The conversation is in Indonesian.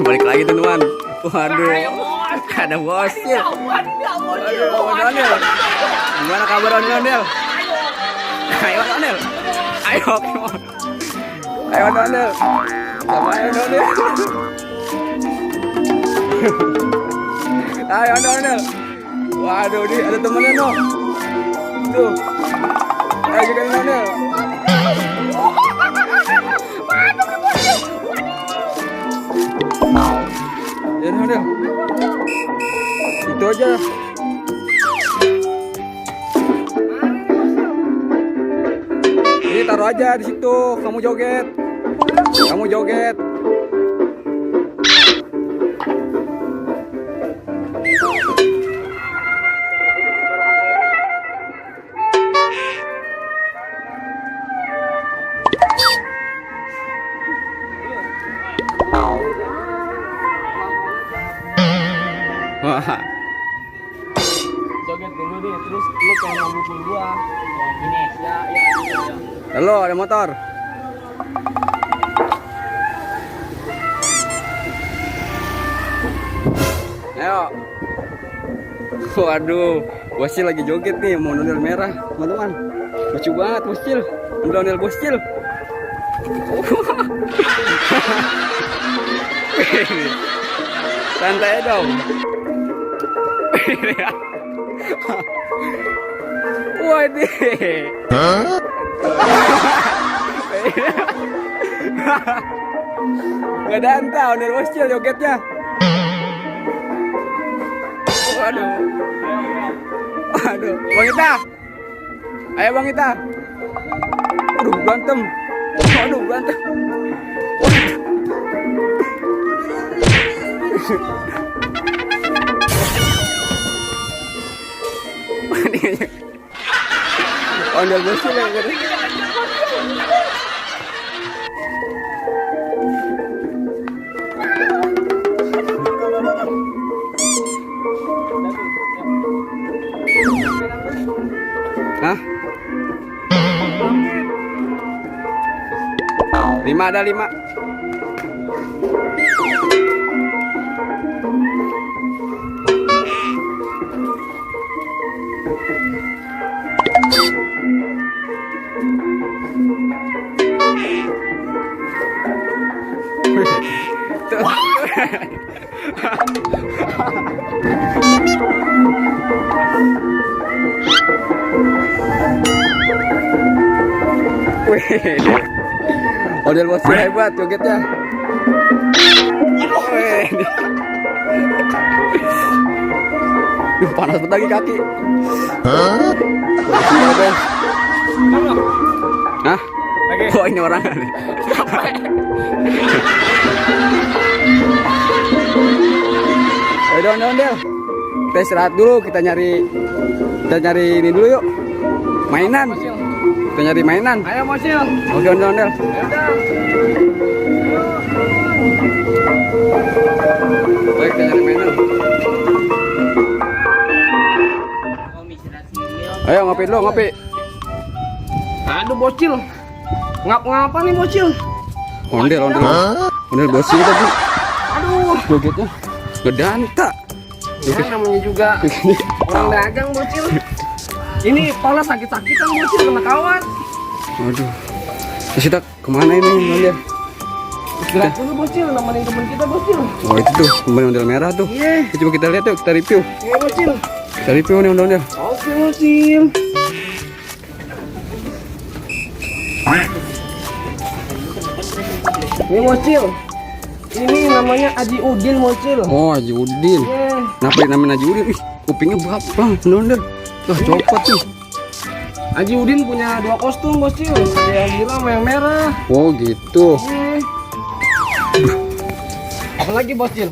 Balik lagi teman. Waduh, ada bosnya. Waduh, Ondel. Gimana kabar Ondel? Ayo Ondel. Ayo. Ayo Ondel. Sama ayo Ondel. Ayo Ondel. Waduh, ini ada temennya no. Tuh. Ayo juga Ondel. Ya udah, itu aja. Ini taruh aja di situ. Kamu joget. Kamu joget. Wah. Joget dulu nih, terus lu kayak ngambukin gua. Ya gini. Ya. Halo, ada motor. Ayo. Waduh, Bocil lagi joget nih, mau ondel merah, teman-teman. Lucu banget Bocil. Ondel Bocil. Santai dong. Waduh. Gak danta, Ondel Bocil jogetnya. Waduh. Waduh, Bang Ita. Ayo Bang Ita. Aduh, berantem. Aduh, berantem. Ondel Bocil yang gede. Hah? 5 ada 5. Ondel Bocil hebat jogetnya. Panas banget lagi kaki. Hah? Oh ini orang. Ayo Ondel. Kita istirahat dulu, kita nyari ini dulu yuk. Mainan. Kita nyari mainan. Ayo Bocil. Oke Ondel. Baik, kita nyari mainan. Ayo ngopi dulu, ngopi. Aduh Bocil. Ngapa nih Bocil? Ondel Bocil tadi. Aduh. Jogetnya ngedanta. Ya namanya juga orang dagang Bocil. Ini pala sakit-sakitan Bocil kena kawat. Aduh. Terus kita kemana ini Ondel? Istirahat dulu Bocil, nemenin temen kita Bocil. Oh itu tuh, ondel merah tuh. Iya. Coba kita lihat yuk, kita review. Iya Bocil. Kita review nih ondel. Oke Bocil. Ini Bocil. Ini namanya Haji Udin Bocil. Oh Haji Udin. Iya. Kenapa namanya Haji Udin? Ih, kupingnya berapa? Ondel. Wah copot tuh. Haji Udin punya 2 kostum Bocil. Ada yang biru sama yang merah. Oh gitu. Iya. Apalagi Bocil?